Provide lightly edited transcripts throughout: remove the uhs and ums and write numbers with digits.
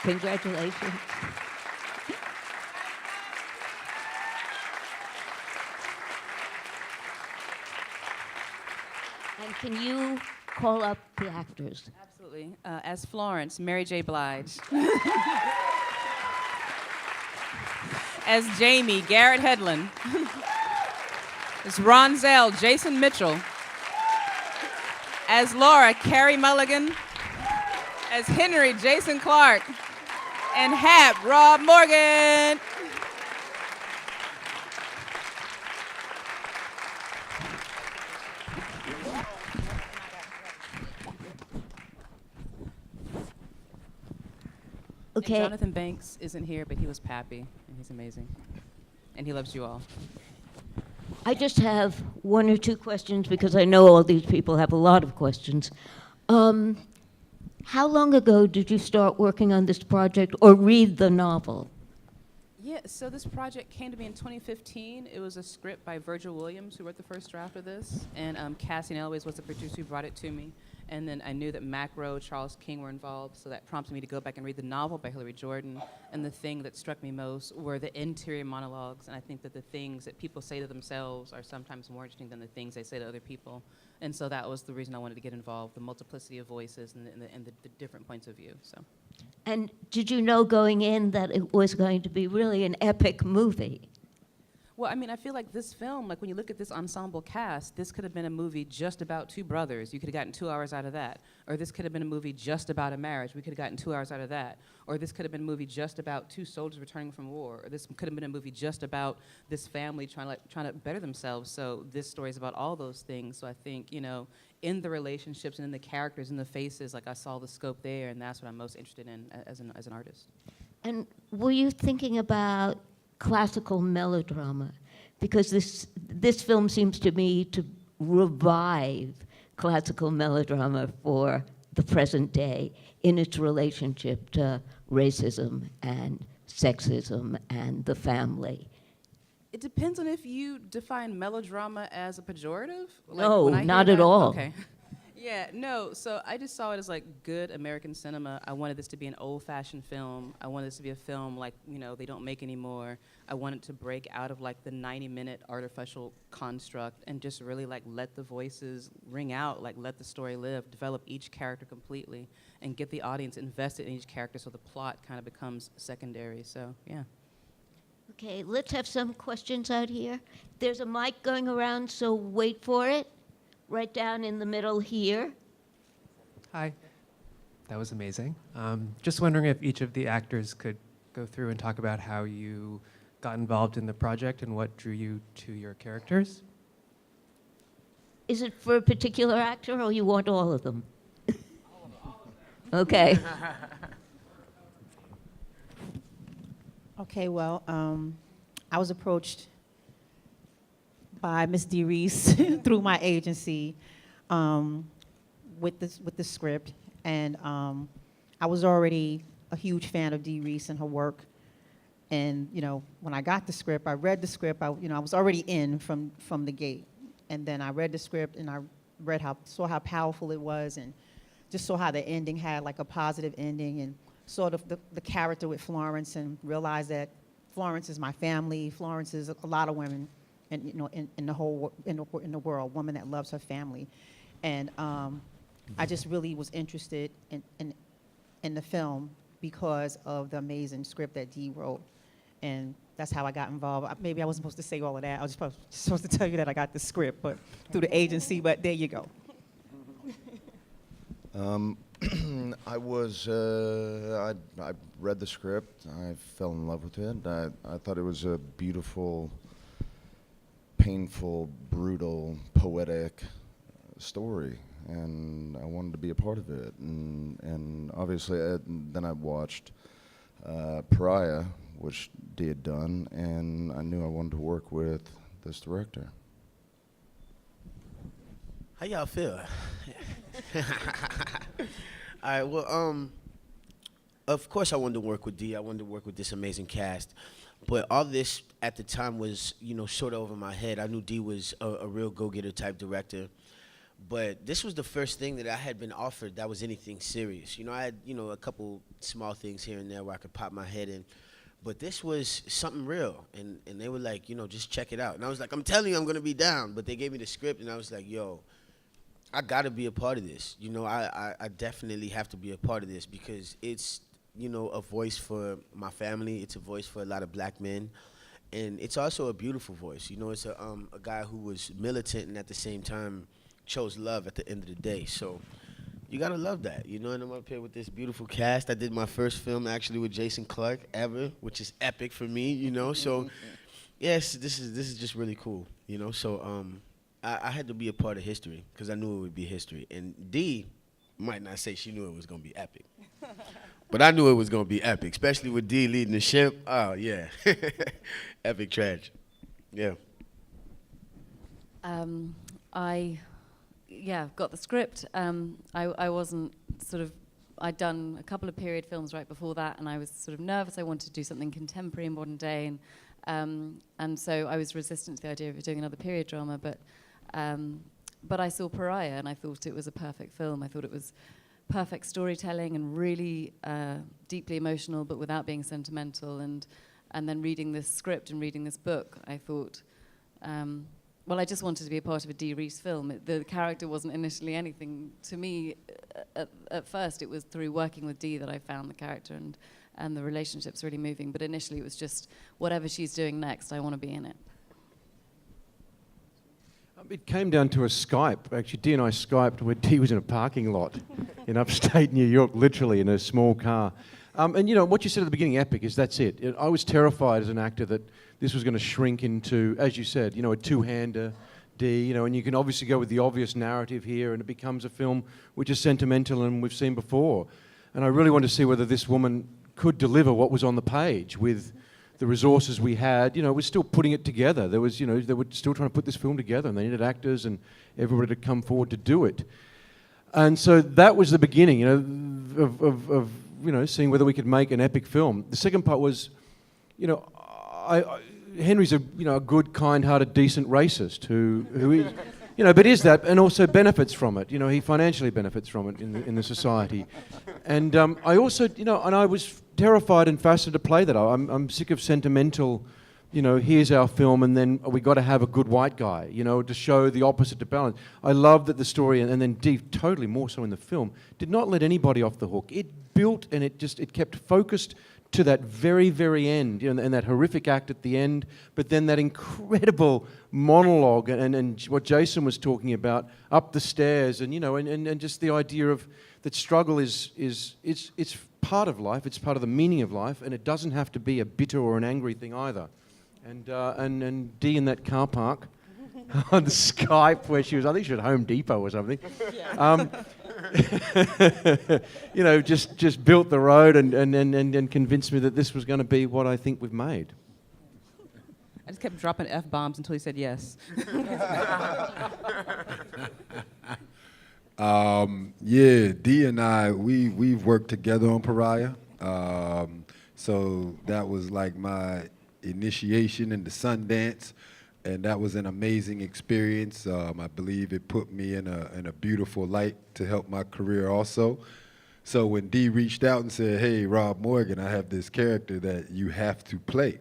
Congratulations. And can you call up the actors? Absolutely. As Florence, Mary J. Blige. As Jamie, Garrett Hedlund. As Ronzel, Jason Mitchell. As Laura, Carrie Mulligan. As Henry, Jason Clark. And Hap, Rob Morgan. Okay. And Jonathan Banks isn't here, but he was Pappy, and he's amazing. And he loves you all. I just have one or two questions because I know all these people have a lot of questions. How long ago did you start working on this project or read the novel? Yeah, so this project came to me in 2015. It was a script by Virgil Williams, who wrote the first draft of this, and Cassian Elways was the producer who brought it to me. And then I knew that Mac Rowe, Charles King were involved, so that prompted me to go back and read the novel by Hilary Jordan. And the thing that struck me most were the interior monologues, and I think that the things that people say to themselves are sometimes more interesting than the things they say to other people. And so that was the reason I wanted to get involved, the multiplicity of voices and the different points of view. So. And did you know going in that it was going to be really an epic movie? Well, I mean, I feel like this film, like when you look at this ensemble cast, this could have been a movie just about two brothers. You could have gotten 2 hours out of that. Or this could have been a movie just about a marriage. We could have gotten 2 hours out of that. Or this could have been a movie just about two soldiers returning from war. Or this could have been a movie just about this family trying to better themselves. So this story is about all those things. So I think, you know, in the relationships and in the characters and the faces, like I saw the scope there, and that's what I'm most interested in as an artist. And were you thinking about classical melodrama? Because this film seems to me to revive classical melodrama for the present day in its relationship to racism and sexism and the family. It depends on if you define melodrama as a pejorative. No, when I hear not at that- all. Okay. Yeah, no, so I just saw it as like good American cinema. I wanted this to be an old-fashioned film. I wanted this to be a film like, you know, they don't make anymore. I wanted to break out of like the 90-minute artificial construct and just really like let the voices ring out, like let the story live, develop each character completely, and get the audience invested in each character so the plot kind of becomes secondary, so yeah. Okay, let's have some questions out here. There's a mic going around, so wait for it. Right down in the middle here. Hi. That was amazing. Just wondering if each of the actors could go through and talk about how you got involved in the project and what drew you to your characters. Is it for a particular actor or you want all of them? Okay. Okay, well, I was approached by Miss Dee Reese through my agency with the script, and I was already a huge fan of Dee Reese and her work. And you know, when I got the script, I read the script. I was already in from the gate, and then I read the script and I saw how powerful it was, and just saw how the ending had like a positive ending, and saw the character with Florence, and realized that Florence is my family. Florence is a lot of women. And you know, in the world, woman that loves her family, and I just really was interested in the film because of the amazing script that Dee wrote, and that's how I got involved. Maybe I wasn't supposed to say all of that. I was supposed to tell you that I got the script, but through the agency. But there you go. I read the script. I fell in love with it. I thought it was a beautiful, painful, brutal, poetic story, and I wanted to be a part of it. And obviously, then I watched Pariah, which Dee had done, and I knew I wanted to work with this director. How y'all feel? All right, well, of course I wanted to work with Dee. I wanted to work with this amazing cast. But all this at the time was, you know, sort of over my head. I knew Dee was a real go-getter type director. But this was the first thing that I had been offered that was anything serious. You know, I had, you know, a couple small things here and there where I could pop my head in. But this was something real. And they were like, you know, just check it out. And I was like, I'm telling you, I'm going to be down. But they gave me the script, and I was like, yo, I got to be a part of this. You know, I definitely have to be a part of this because it's, you know, a voice for my family. It's a voice for a lot of black men. And it's also a beautiful voice. You know, it's a guy who was militant and at the same time chose love at the end of the day. So you gotta love that, you know. And I'm up here with this beautiful cast. I did my first film actually with Jason Clarke ever, which is epic for me, you know. So yes, this is just really cool, you know. So I had to be a part of history because I knew it would be history. And Dee might not say she knew it was gonna be epic, but I knew it was gonna be epic, especially with Dee leading the ship. Oh yeah, epic tragedy. Yeah. I got the script. I wasn't sort of, I'd done a couple of period films right before that, and I was sort of nervous. I wanted to do something contemporary and modern day, and so I was resistant to the idea of doing another period drama. But I saw Pariah, and I thought it was a perfect film. I thought it was perfect storytelling and really deeply emotional, but without being sentimental. And then reading this script and reading this book, I thought. Well, I just wanted to be a part of a Dee Reese film. The character wasn't initially anything to me at first. It was through working with Dee that I found the character and the relationship's really moving. But initially it was just whatever she's doing next, I want to be in it. It came down to a Skype. Actually, Dee and I Skyped where Dee was in a parking lot in upstate New York, literally in a small car. And you know, what you said at the beginning, epic, is that's it. I was terrified as an actor that this was going to shrink into, as you said, you know, a two-hander, Dee, you know, and you can obviously go with the obvious narrative here and it becomes a film which is sentimental and we've seen before. And I really wanted to see whether this woman could deliver what was on the page with the resources we had. You know, we're still putting it together. There was, you know, they were still trying to put this film together and they needed actors and everybody to come forward to do it. And so that was the beginning, you know, of you know, seeing whether we could make an epic film. The second part was, you know, Henry's a, you know, a good, kind-hearted, decent racist who is, you know, but is that, and also benefits from it. You know, he financially benefits from it in the society. And I also, you know, and I was terrified and fascinated to play that. I'm sick of sentimental, you know, here's our film and then we got to have a good white guy, you know, to show the opposite to balance. I love that the story, and then Dee, totally more so in the film, did not let anybody off the hook. It built and it kept focused to that very, very end, you know, and that horrific act at the end, but then that incredible monologue and what Jason was talking about up the stairs, and you know, and just the idea of that struggle is it's part of life, it's part of the meaning of life, and it doesn't have to be a bitter or an angry thing either. And Dee in that car park on Skype where she was, I think she was at Home Depot or something. You know, just built the road and convinced me that this was going to be what I think we've made. I just kept dropping F-bombs until he said yes. Yeah, Dee and I, we've worked together on Pariah. So that was like my initiation into Sundance, and that was an amazing experience. I believe it put me in a beautiful light to help my career also. So when Dee reached out and said, hey, Rob Morgan, I have this character that you have to play.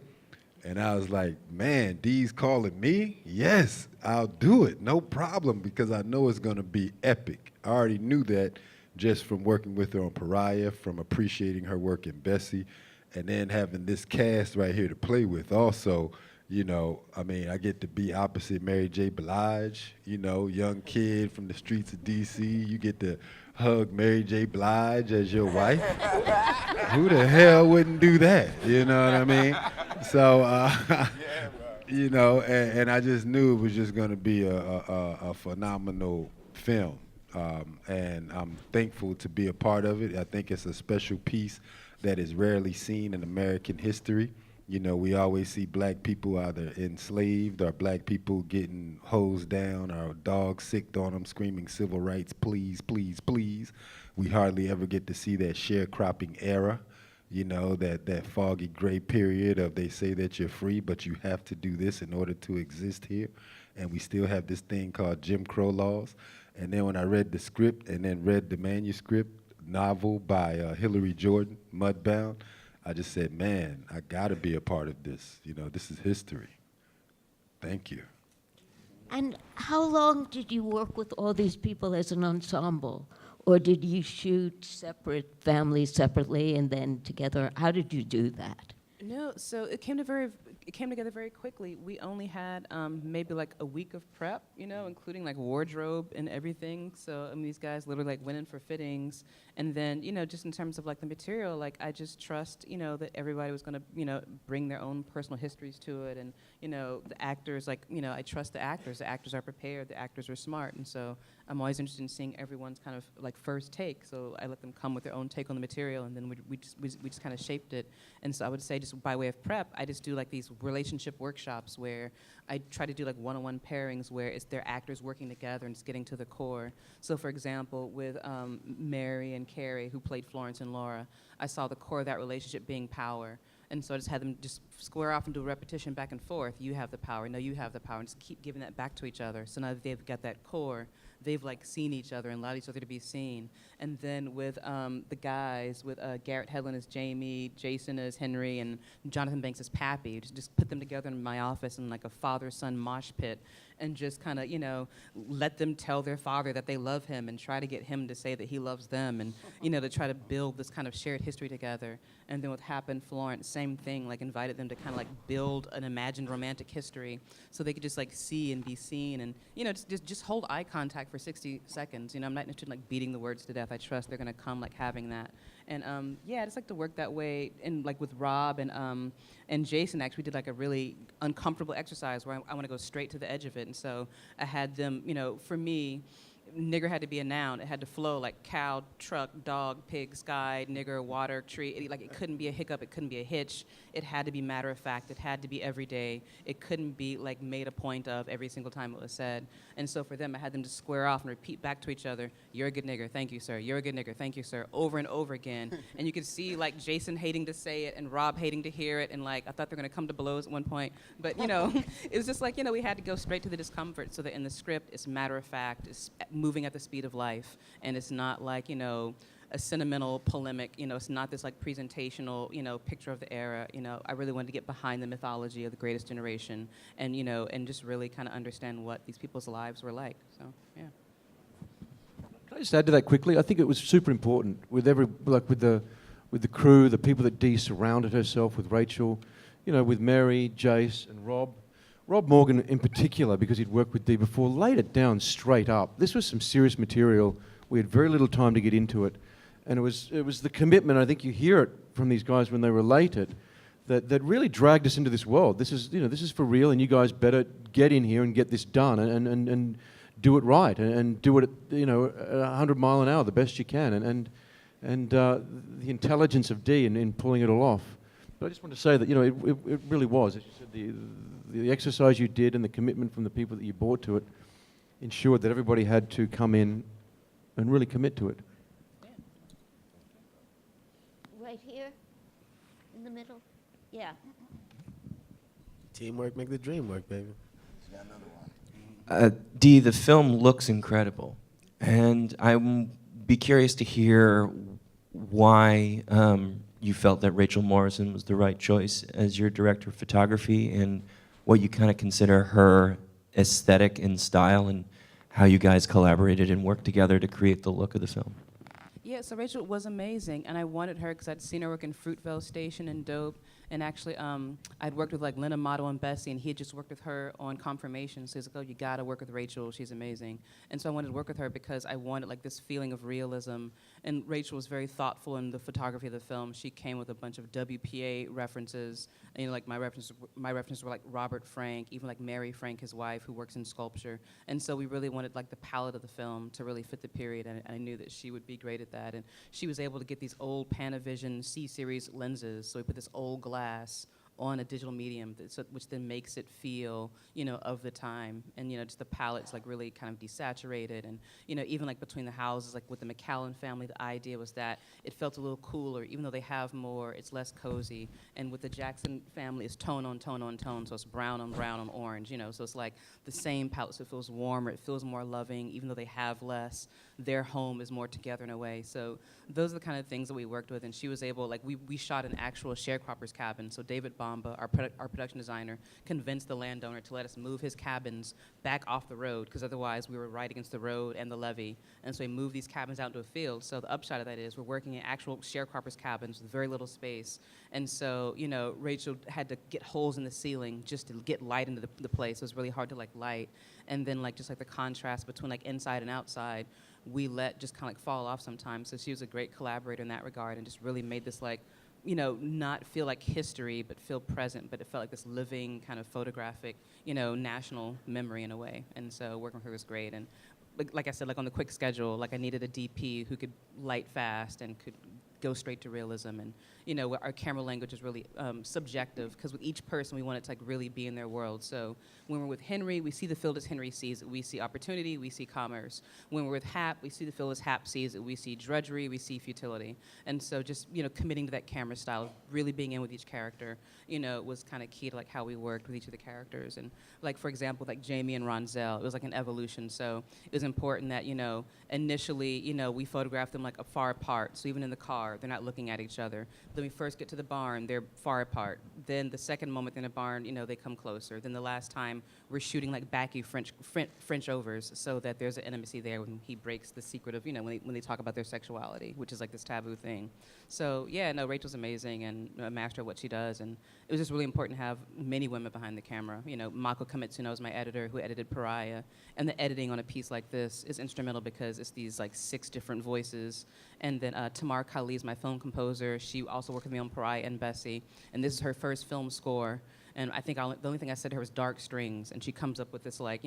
And I was like, man, Dee's calling me? Yes, I'll do it, no problem, because I know it's gonna be epic. I already knew that just from working with her on Pariah, from appreciating her work in Bessie, and then having this cast right here to play with also. You know, I mean, I get to be opposite Mary J. Blige, you know, young kid from the streets of D.C. You get to hug Mary J. Blige as your wife. Who the hell wouldn't do that? You know what I mean? So, you know, and I just knew it was just going to be a phenomenal film. And I'm thankful to be a part of it. I think it's a special piece that is rarely seen in American history. You know, we always see black people either enslaved or black people getting hosed down or dogs sicked on them screaming civil rights, please, please, please. We hardly ever get to see that sharecropping era, you know, that foggy gray period of they say that you're free, but you have to do this in order to exist here. And we still have this thing called Jim Crow laws. And then when I read the script and then read the manuscript novel by Hillary Jordan, Mudbound, I just said, man, I gotta be a part of this. You know, this is history. Thank you. And how long did you work with all these people as an ensemble? Or did you shoot separate families separately and then together? How did you do that? No, so it came together very quickly. We only had maybe like a week of prep, you know, including like wardrobe and everything. So these guys literally like went in for fittings, and then, you know, just in terms of like the material, like I just trust, you know, that everybody was gonna, you know, bring their own personal histories to it, and, you know, the actors, like, you know, I trust the actors. The actors are prepared. The actors are smart, and so I'm always interested in seeing everyone's kind of like first take. So I let them come with their own take on the material, and then we just kind of shaped it. And so I would say, just by way of prep, I just do like these relationship workshops where I try to do like one-on-one pairings where it's their actors working together and just getting to the core. So for example, with Mary and Carrie, who played Florence and Laura, I saw the core of that relationship being power. And so I just had them just square off and do a repetition back and forth. You have the power, no, you have the power, and just keep giving that back to each other. So now that they've got that core, they've like seen each other and allowed each other to be seen. And then with the guys, with Garrett Hedlund as Jamie, Jason as Henry, and Jonathan Banks as Pappy, just put them together in my office in like a father-son mosh pit, and just kind of, you know, let them tell their father that they love him and try to get him to say that he loves them, and, you know, to try to build this kind of shared history together. And then with Hap and Florence, same thing, like invited them to kind of like build an imagined romantic history so they could just like see and be seen, and, you know, just hold eye contact for 60 seconds. You know, I'm not interested in like beating the words to death. I trust they're gonna come like having that. And yeah, I just like to work that way. And like with Rob and Jason, actually, we did like a really uncomfortable exercise where I want to go straight to the edge of it. And so I had them, you know, for me, nigger had to be a noun. It had to flow like cow, truck, dog, pig, sky, nigger, water, tree. It couldn't be a hiccup. It couldn't be a hitch. It had to be matter of fact. It had to be every day. It couldn't be like made a point of every single time it was said. And so for them, I had them to square off and repeat back to each other, "You're a good nigger, thank you, sir. You're a good nigger, thank you, sir," over and over again. And you could see like Jason hating to say it and Rob hating to hear it, and like I thought they were gonna come to blows at one point. But, you know, it was just like, you know, we had to go straight to the discomfort so that in the script it's matter of fact, it's moving at the speed of life, and it's not like, you know, a sentimental polemic, you know, it's not this like presentational, you know, picture of the era. You know, I really wanted to get behind the mythology of the greatest generation, and, you know, and just really kind of understand what these people's lives were like. So, yeah. Can I just add to that quickly? I think it was super important with with the crew, the people that Dee surrounded herself with, Rachel, you know, with Mary, Jace, and Rob. Rob Morgan in particular, because he'd worked with Dee before, laid it down straight up. This was some serious material. We had very little time to get into it. And it was the commitment, I think you hear it from these guys when they relate it, that really dragged us into this world. This is, you know, this is for real, and you guys better get in here and get this done and do it right, and do it at, you know, at 100 mile an hour the best you can, and the intelligence of Dee in pulling it all off. But I just want to say that, you know, it really was, as you said, the exercise you did and the commitment from the people that you brought to it ensured that everybody had to come in and really commit to it. Right here, in the middle? Yeah. Teamwork make the dream work, baby. Dee, the film looks incredible, and I'd be curious to hear why you felt that Rachel Morrison was the right choice as your director of photography, and what you kind of consider her aesthetic and style, and how you guys collaborated and worked together to create the look of the film. Yeah, so Rachel was amazing, and I wanted her because I'd seen her work in Fruitvale Station and Dope, and actually I'd worked with like Lena Model and Bessie, and he had just worked with her on Confirmation, so he's like, oh, you gotta work with Rachel, she's amazing. And so I wanted to work with her because I wanted like this feeling of realism, and Rachel was very thoughtful in the photography of the film. She came with a bunch of WPA references, and, you know, like my references were like Robert Frank, even like Mary Frank, his wife, who works in sculpture. And so we really wanted like the palette of the film to really fit the period, and I knew that she would be great at that. And she was able to get these old Panavision C-series lenses, so we put this old glass on a digital medium, which then makes it feel, of the time. And, just the palette's like really kind of desaturated. And, even like between the houses, like with the McCallan family, the idea was that it felt a little cooler, even though they have more, it's less cozy. And with the Jackson family, it's tone on tone on tone, so it's brown on orange, so it's like the same palette, so it feels warmer, it feels more loving, even though they have less. Their home is more together in a way. So those are the kind of things that we worked with, and she was able, like, we shot an actual sharecropper's cabin. So David Bamba, our production designer, convinced the landowner to let us move his cabins back off the road, because otherwise we were right against the road and the levee. And so we moved these cabins out into a field. So the upshot of that is we're working in actual sharecroppers' cabins with very little space. And so, Rachel had to get holes in the ceiling just to get light into the place. It was really hard to, like, light. And then, like, just like the contrast between, like, inside and outside, we let just kind of, like, fall off sometimes. So she was a great collaborator in that regard and just really made this, like, not feel like history, but feel present, but it felt like this living kind of photographic, national memory in a way. And so working with her was great. And like I said, like on the quick schedule, like I needed a DP who could light fast and could go straight to realism. And, our camera language is really subjective, because with each person we wanted to, like, really be in their world. So when we're with Henry, we see the field as Henry sees it. We see opportunity, we see commerce. When we're with Hap, we see the field as Hap sees it. We see drudgery, we see futility. And so just, committing to that camera style, really being in with each character, was kind of key to, like, how we worked with each of the characters. And, like, for example, like Jamie and Ronzel, it was like an evolution. So it was important that, initially, we photographed them, like, far apart. So even in the car, they're not looking at each other. Then we first get to the barn, they're far apart. Then the second moment in the barn, they come closer. Then the last time, we're shooting, like, backy French overs, so that there's an intimacy there when he breaks the secret of, when they talk about their sexuality, which is like this taboo thing. So yeah, no, Rachel's amazing and a master of what she does. And it was just really important to have many women behind the camera. Mako Kamitsuno is my editor, who edited Pariah. And the editing on a piece like this is instrumental, because it's these, like, 6 different voices. And then Tamar Kali is my film composer. She also worked with me on Pariah and Bessie. And this is her first film score. And I think the only thing I said to her was dark strings. And she comes up with this, like,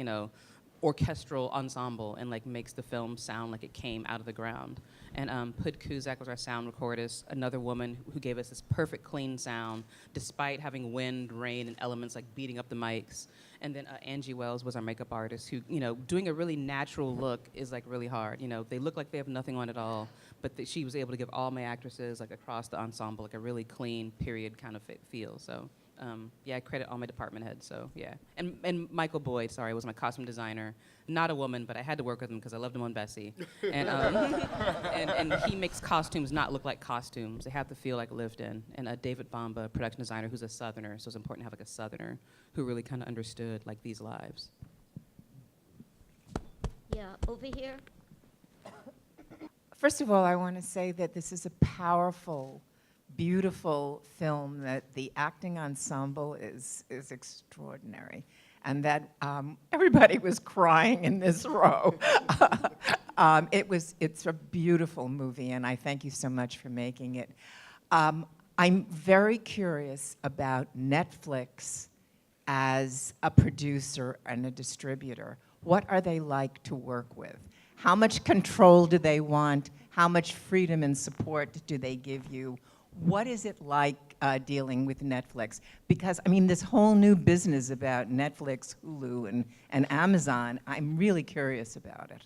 orchestral ensemble and, like, makes the film sound like it came out of the ground. And Pud Kuzak was our sound recordist, another woman who gave us this perfect, clean sound, despite having wind, rain, and elements, like, beating up the mics. And then Angie Wells was our makeup artist, who, doing a really natural look is, like, really hard. They look like they have nothing on at all, but she was able to give all my actresses, like, across the ensemble, like, a really clean period kind of feel. So yeah, I credit all my department heads. So yeah, and Michael Boyd, sorry, was my costume designer. Not a woman, but I had to work with him because I loved him on Bessie. And and he makes costumes not look like costumes. They have to feel like lived in. And David Bamba, production designer, who's a Southerner, so it's important to have, like, a Southerner who really kind of understood, like, these lives. Yeah, over here. First of all, I want to say that this is a powerful, beautiful film, that the acting ensemble is extraordinary, and that everybody was crying in this row. It's a beautiful movie, and I thank you so much for making it. I'm very curious about Netflix as a producer and a distributor. What are they like to work with? How much control do they want? How much freedom and support do they give you? What is it like dealing with Netflix? Because, I mean, this whole new business about Netflix, Hulu, and Amazon, I'm really curious about it.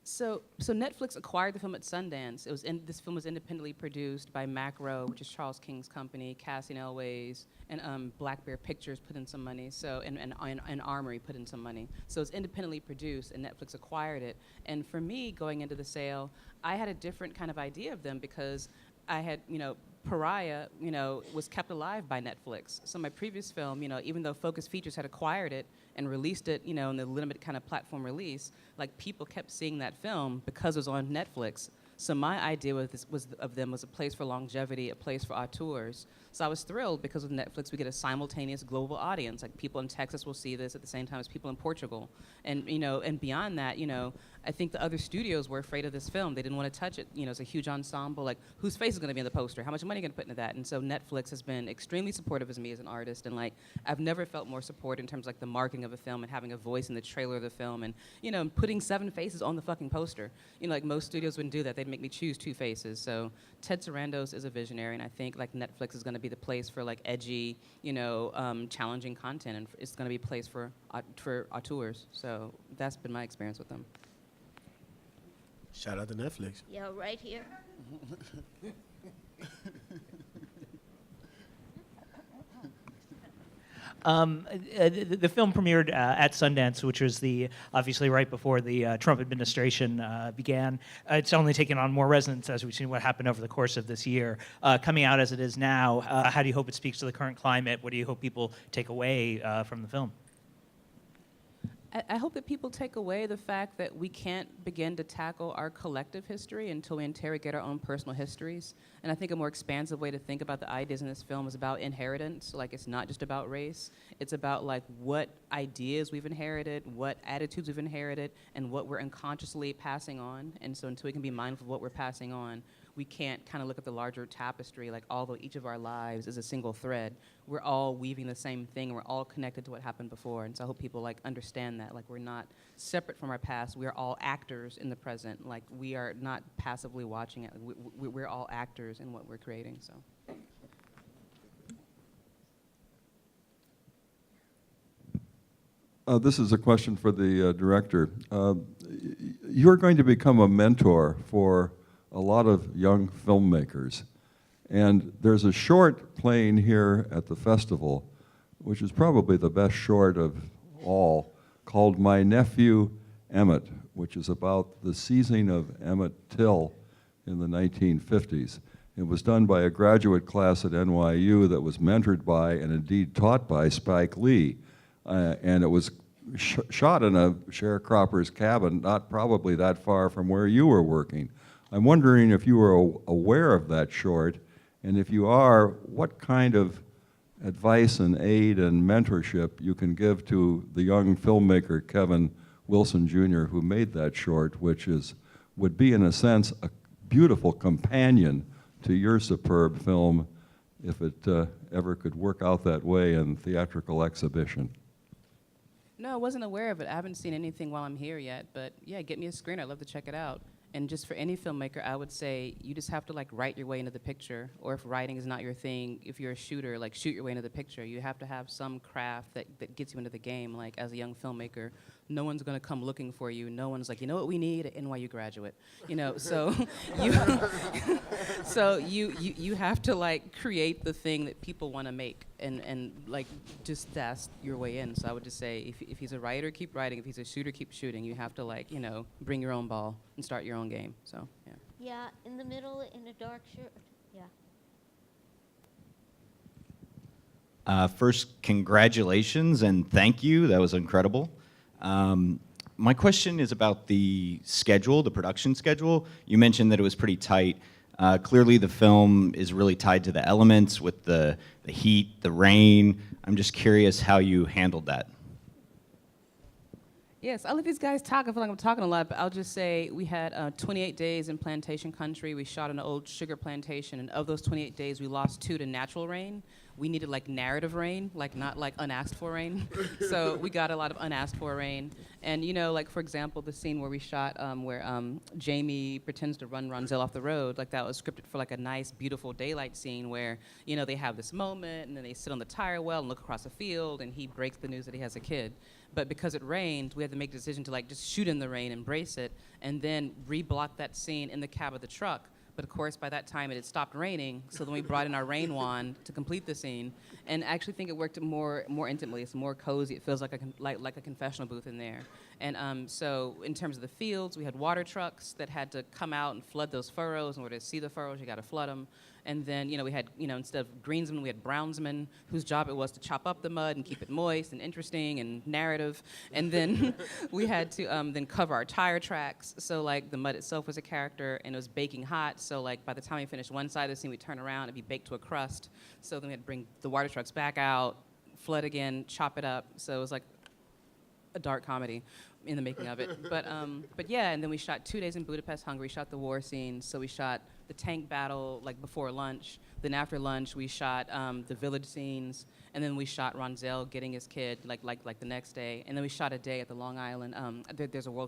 So Netflix acquired the film at Sundance. This film was independently produced by Macro, which is Charles King's company, Cassian Elways, and Black Bear Pictures put in some money. So and Armory put in some money. So it's independently produced, and Netflix acquired it. And for me, going into the sale, I had a different kind of idea of them, because I had, Pariah, was kept alive by Netflix. So my previous film, even though Focus Features had acquired it and released it, in the limited kind of platform release, like, people kept seeing that film because it was on Netflix. So my idea of them was a place for longevity, a place for auteurs. So I was thrilled, because with Netflix we get a simultaneous global audience. Like, people in Texas will see this at the same time as people in Portugal, and and beyond that, I think the other studios were afraid of this film. They didn't want to touch it. You know, it's a huge ensemble. Like, whose face is going to be in the poster? How much money are you going to put into that? And so Netflix has been extremely supportive of me as an artist. And, like, I've never felt more support in terms of, like, the marketing of a film and having a voice in the trailer of the film and, you know, putting 7 faces on the fucking poster. You know, like, most studios wouldn't do that. They'd make me choose 2 faces. So Ted Sarandos is a visionary, and I think, like, Netflix is going to be the place for, like, edgy, you know, challenging content, and it's going to be a place for auteurs. So that's been my experience with them. Shout out to Netflix. Yeah, right here. The film premiered at Sundance, which was obviously right before the Trump administration began. It's only taken on more resonance as we've seen what happened over the course of this year. Coming out as it is now, how do you hope it speaks to the current climate? What do you hope people take away from the film? I hope that people take away the fact that we can't begin to tackle our collective history until we interrogate our own personal histories. And I think a more expansive way to think about the ideas in this film is about inheritance. Like, it's not just about race. It's about, like, what ideas we've inherited, what attitudes we've inherited, and what we're unconsciously passing on. And so until we can be mindful of what we're passing on, we can't kind of look at the larger tapestry, like, although each of our lives is a single thread, we're all weaving the same thing, and we're all connected to what happened before. And so I hope people, like, understand that. Like, we're not separate from our past. We are all actors in the present. Like, we are not passively watching it. We're all actors in what we're creating, so. This is a question for the director. You're going to become a mentor for a lot of young filmmakers. And there's a short playing here at the festival, which is probably the best short of all, called My Nephew Emmett, which is about the seizing of Emmett Till in the 1950s. It was done by a graduate class at NYU that was mentored by and indeed taught by Spike Lee. And it was shot in a sharecropper's cabin, not probably that far from where you were working. I'm wondering if you were aware of that short, and if you are, what kind of advice and aid and mentorship you can give to the young filmmaker Kevin Wilson Jr., who made that short, which would be in a sense a beautiful companion to your superb film if it ever could work out that way in theatrical exhibition. No, I wasn't aware of it. I haven't seen anything while I'm here yet, but yeah, get me a screen. I'd love to check it out. And just for any filmmaker, I would say you just have to, like, write your way into the picture. Or if writing is not your thing, if you're a shooter, like, shoot your way into the picture. You have to have some craft that gets you into the game. Like, as a young filmmaker, no one's gonna come looking for you. No one's like, you know what we need? An NYU graduate. You know, so you have to, like, create the thing that people wanna make and like, just that's your way in. So I would just say, if he's a writer, keep writing. If he's a shooter, keep shooting. You have to, like, you know, bring your own ball and start your own game, so, yeah. Yeah, in the middle, in a dark shirt. Yeah. First, congratulations and thank you. That was incredible. My question is about the schedule, the production schedule. You mentioned that it was pretty tight. Clearly, the film is really tied to the elements with the heat, the rain. I'm just curious how you handled that. Yes, I'll let these guys talk. I feel like I'm talking a lot, but I'll just say we had 28 days in plantation country. We shot an old sugar plantation, and of those 28 days, we lost 2 to natural rain. We needed, like, narrative rain, like, not like unasked for rain. So we got a lot of unasked for rain. And, you know, like, for example, the scene where we shot where Jamie pretends to run Ronzel off the road, like, that was scripted for, like, a nice, beautiful daylight scene where, you know, they have this moment, and then they sit on the tire well and look across a field, and he breaks the news that he has a kid. But because it rained, we had to make the decision to, like, just shoot in the rain, embrace it, and then re-block that scene in the cab of the truck. But of course, by that time, it had stopped raining, so then we brought in our rain wand to complete the scene. And I actually think it worked more intimately. It's more cozy. It feels like a confessional booth in there. And so in terms of the fields, we had water trucks that had to come out and flood those furrows. In order to see the furrows, you got to flood them. And then, you know, we had, you know, instead of greensmen, we had brownsmen, whose job it was to chop up the mud and keep it moist and interesting and narrative. And then we had to then cover our tire tracks. So, like, the mud itself was a character, and it was baking hot. So, like, by the time we finished one side of the scene, we'd turn around and be baked to a crust. So then we had to bring the water trucks back out, flood again, chop it up. So it was like a dark comedy. in the making of it. But yeah, and then we shot 2 days in Budapest, Hungary, shot the war scenes. So we shot the tank battle like before lunch. Then after lunch, we shot the village scenes. And then we shot Ronzel getting his kid like the next day. And then we shot a day at the Long Island. There's a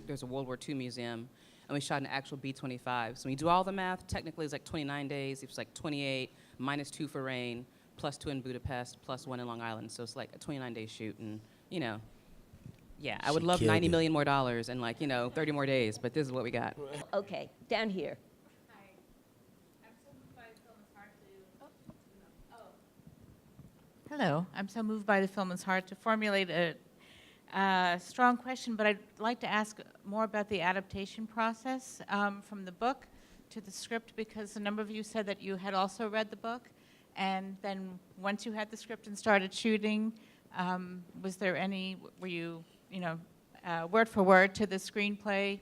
there's a World War II museum. And we shot an actual B-25. So when you do all the math, technically it's like 29 days. It's like 28 minus 2 for rain, plus 2 in Budapest, plus 1 in Long Island. So it's like a 29-day shoot. And, you know, yeah, I would She love killed $90 it. million more and like, you know, 30 more days. But this is what we got. Okay, down here. Hello, I'm so moved by the film, it's hard to formulate a strong question, but I'd like to ask more about the adaptation process from the book to the script, because a number of you said that you had also read the book, and then once you had the script and started shooting, was there any, were you, word for word to the screenplay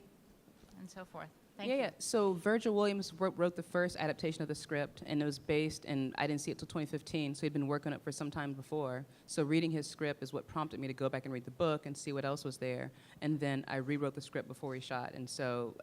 and so forth? Thank you. Yeah. So Virgil Williams wrote the first adaptation of the script, and it was based, and I didn't see it till 2015, so he'd been working on it for some time before. So reading his script is what prompted me to go back and read the book and see what else was there. And then I rewrote the script before we shot. And so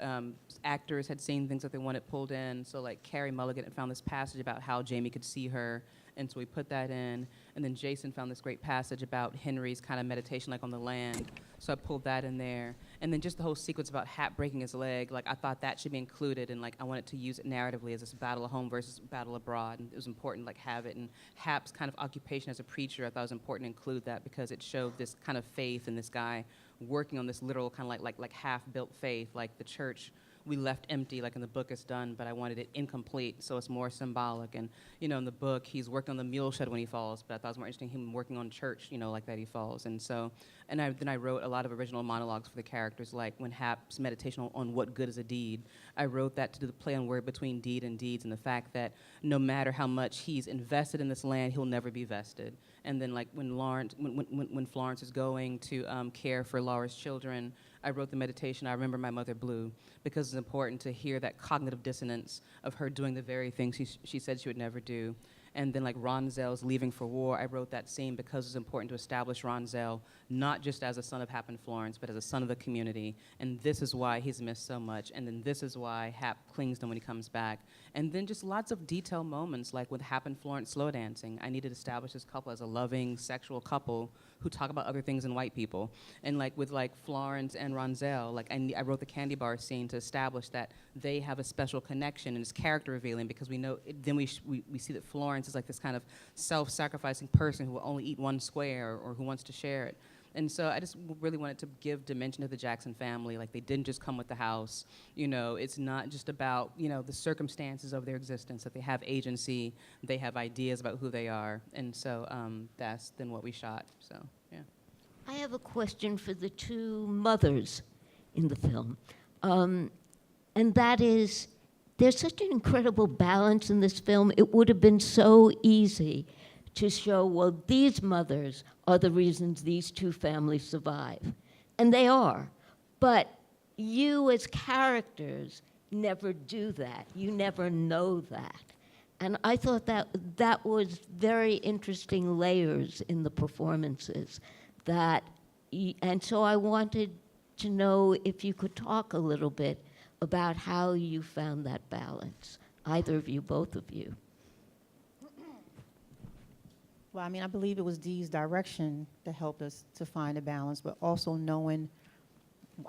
actors had seen things that they wanted pulled in. So like Carrie Mulligan had found this passage about how Jamie could see her, and so we put that in. And then Jason found this great passage about Henry's kind of meditation, like on the land. So I pulled that in there. And then just the whole sequence about Hap breaking his leg, like I thought that should be included, and like I wanted to use it narratively as this battle at home versus battle abroad. And it was important like have it. And Hap's kind of occupation as a preacher, I thought it was important to include that because it showed this kind of faith in this guy working on this literal kind of like half-built faith, like the church we left empty, like in the book it's done, but I wanted it incomplete, so it's more symbolic. And, in the book, he's working on the mule shed when he falls, but I thought it was more interesting him working on church, like that he falls. And so, then I wrote a lot of original monologues for the characters, like when Hap's meditation on what good is a deed. I wrote that to do the play on word between deed and deeds, and the fact that no matter how much he's invested in this land, he'll never be vested. And then, like, when Florence is going to care for Laura's children, I wrote the meditation, I Remember My Mother Blue, because it's important to hear that cognitive dissonance of her doing the very things she said she would never do. And then like Ronzel's leaving for war, I wrote that scene because it's important to establish Ronzel not just as a son of Hap and Florence, but as a son of the community. And this is why he's missed so much. And then this is why Hap clings to him when he comes back. And then just lots of detailed moments, like with Hap and Florence slow dancing. I needed to establish this couple as a loving, sexual couple who talk about other things than white people. And like with like Florence and Ronzel, like I wrote the candy bar scene to establish that they have a special connection, and it's character revealing because we know, then we see that Florence is like this kind of self-sacrificing person who will only eat one square or who wants to share it. And so I just really wanted to give dimension to the Jackson family. Like, they didn't just come with the house. It's not just about, the circumstances of their existence, that they have agency, they have ideas about who they are. And so that's then what we shot, so, yeah. I have a question for the two mothers in the film. And that is, there's such an incredible balance in this film. It would have been so easy to show, well, these mothers are the reasons these two families survive. And they are. But you as characters never do that. You never know that. And I thought that was very interesting layers in the performances. And so I wanted to know if you could talk a little bit about how you found that balance, either of you, both of you. Well, I believe it was Dee's direction that helped us to find a balance, but also knowing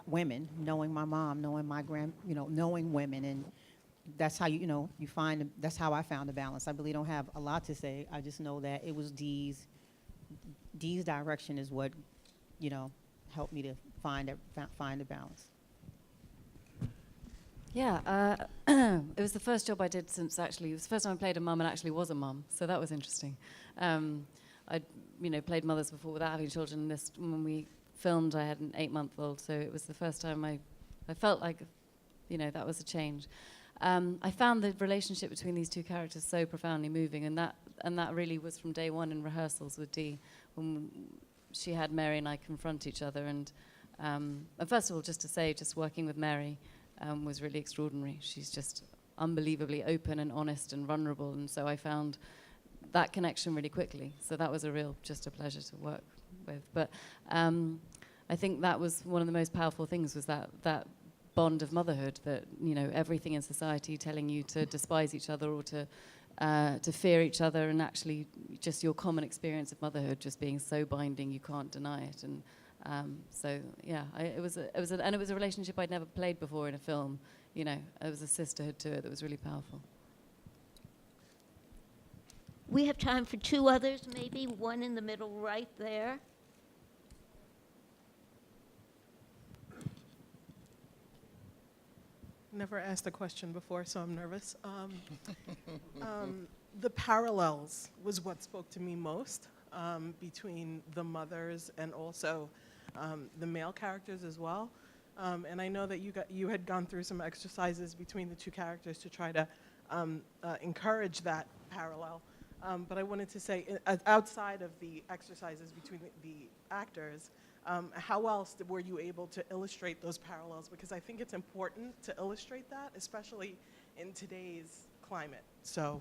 women, knowing my mom, knowing my knowing women, and that's how you find. That's how I found the balance. I really don't have a lot to say. I just know that it was Dee's direction is what helped me to find a balance. Yeah, it was the first job I did since it was the first time I played a mum and actually was a mum, so that was interesting. I'd played mothers before without having children. When we filmed, I had an 8-month-old, so it was the first time I felt like, that was a change. I found the relationship between these two characters so profoundly moving, and that really was from day one in rehearsals with Dee, when she had Mary and I confront each other. And first of all, just to say, just working with Mary was really extraordinary. She's just unbelievably open and honest and vulnerable, and so I found that connection really quickly. So that was just a pleasure to work with. But I think that was one of the most powerful things, was that bond of motherhood, that, you know, everything in society telling you to despise each other or to fear each other, and actually just your common experience of motherhood just being so binding you can't deny it. And so yeah, it was a relationship I'd never played before in a film. You know, there was a sisterhood to it that was really powerful. We have time for two others, maybe one in the middle right there. Never asked a question before, so I'm nervous. The parallels was what spoke to me most between the mothers and also the male characters as well. And I know that you had gone through some exercises between the two characters to try to encourage that parallel. But I wanted to say, outside of the exercises between the actors, how else were you able to illustrate those parallels? Because I think it's important to illustrate that, especially in today's climate. So.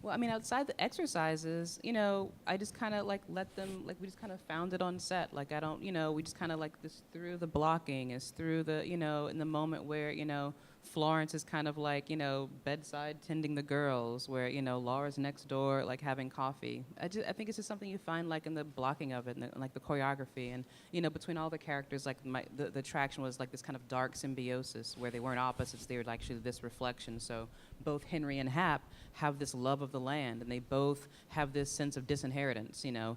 Well, I mean, outside the exercises, you know, I just kind of like let them, like we just kind of found it on set. Like I don't, you know, we just kind of like this through the blocking, is through the, you know, in the moment where, you know, Florence is kind of like, you know, bedside tending the girls, where, you know, Laura's next door, like having coffee. I think it's just something you find like in the blocking of it, and like the choreography, and, you know, between all the characters, like the attraction was like this kind of dark symbiosis where they weren't opposites, they were actually this reflection. So both Henry and Hap have this love of the land, and they both have this sense of disinheritance, you know.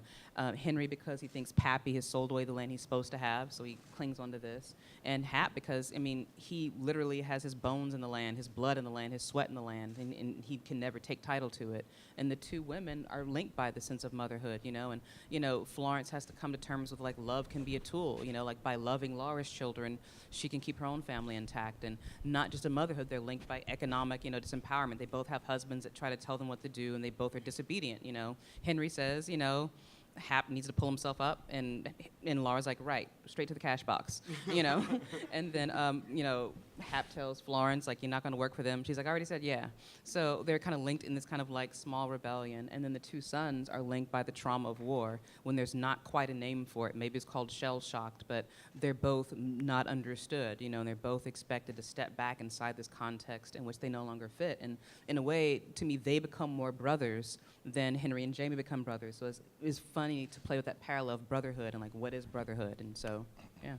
Henry, because he thinks Pappy has sold away the land he's supposed to have, so he clings onto this. And Hap, because, I mean, he literally has his bones in the land, his blood in the land, his sweat in the land, and he can never take title to it. And the two women are linked by the sense of motherhood, you know. And, you know, Florence has to come to terms with, like, love can be a tool, you know, like by loving Laura's children, she can keep her own family intact. And not just a motherhood, they're linked by economic, you know, disempowerment. They both have husbands that try to tell them what to do, and they both are disobedient, you know. Henry says, you know, Hap needs to pull himself up, and Laura's like, right, straight to the cash box, you know. And then, you know, Hap tells Florence, like, you're not going to work for them. She's like, I already said yeah. So they're kind of linked in this kind of like small rebellion. And then the two sons are linked by the trauma of war, when there's not quite a name for it. Maybe it's called shell-shocked, but they're both not understood, you know, and they're both expected to step back inside this context in which they no longer fit. And in a way, to me, they become more brothers than Henry and Jamie become brothers. So it's funny to play with that parallel of brotherhood and like, what is brotherhood? And so, yeah.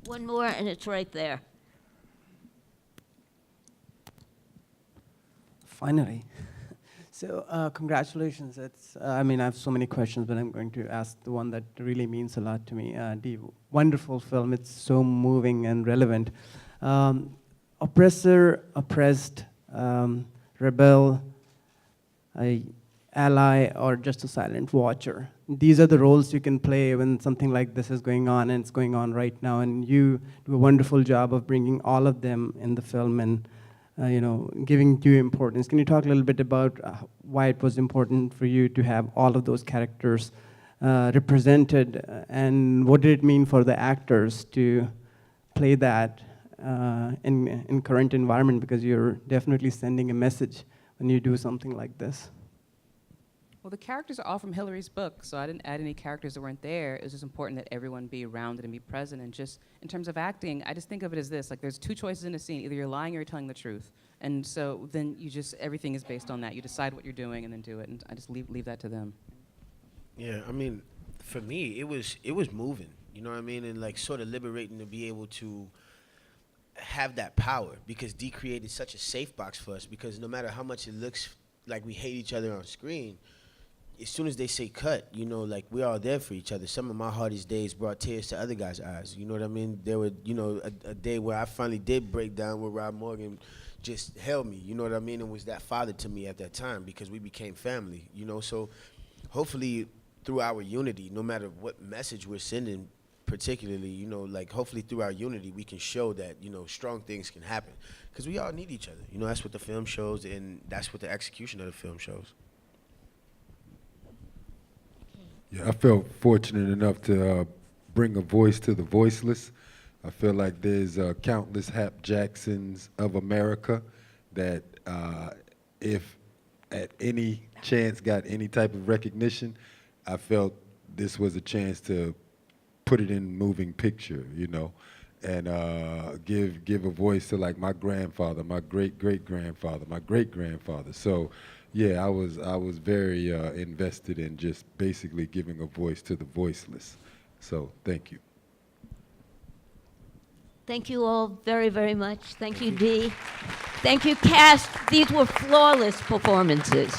One more, and it's right there. Finally. So congratulations. It's, I mean, I have so many questions, but I'm going to ask the one that really means a lot to me. The wonderful film, it's so moving and relevant. Oppressor, oppressed, rebel, ally, or just a silent watcher. These are the roles you can play when something like this is going on, and it's going on right now. And you do a wonderful job of bringing all of them in the film and, you know, giving due importance. Can you talk a little bit about why it was important for you to have all of those characters represented, and what did it mean for the actors to play that in current environment? Because you're definitely sending a message when you do something like this. Well, the characters are all from Hillary's book, so I didn't add any characters that weren't there. It was just important that everyone be rounded and be present. And just in terms of acting, I just think of it as this: like, there's two choices in a scene. Either you're lying or you're telling the truth. And so then you just, everything is based on that. You decide what you're doing and then do it. And I just leave that to them. Yeah, I mean, for me, it was moving. You know what I mean? And like sort of liberating to be able to have that power, because Dee created such a safe box for us, because no matter how much it looks like we hate each other on screen, as soon as they say cut, you know, like, we're all there for each other. Some of my hardest days brought tears to other guys' eyes. You know what I mean? There were, you know, a day where I finally did break down, where Rob Morgan just held me, you know what I mean, and was that father to me at that time, because we became family, you know. So hopefully through our unity, no matter what message we're sending particularly, you know, like, hopefully through our unity we can show that, you know, strong things can happen, because we all need each other. You know, that's what the film shows, and that's what the execution of the film shows. Yeah, I felt fortunate enough to bring a voice to the voiceless. I feel like there's countless Hap Jacksons of America that if at any chance got any type of recognition, I felt this was a chance to put it in moving picture, you know, and give a voice to like my grandfather, my great-great-grandfather, my great-grandfather. So, yeah, I was very invested in just basically giving a voice to the voiceless. So, thank you. Thank you all very, very much. Thank you, Dee. Thank you, cast. These were flawless performances.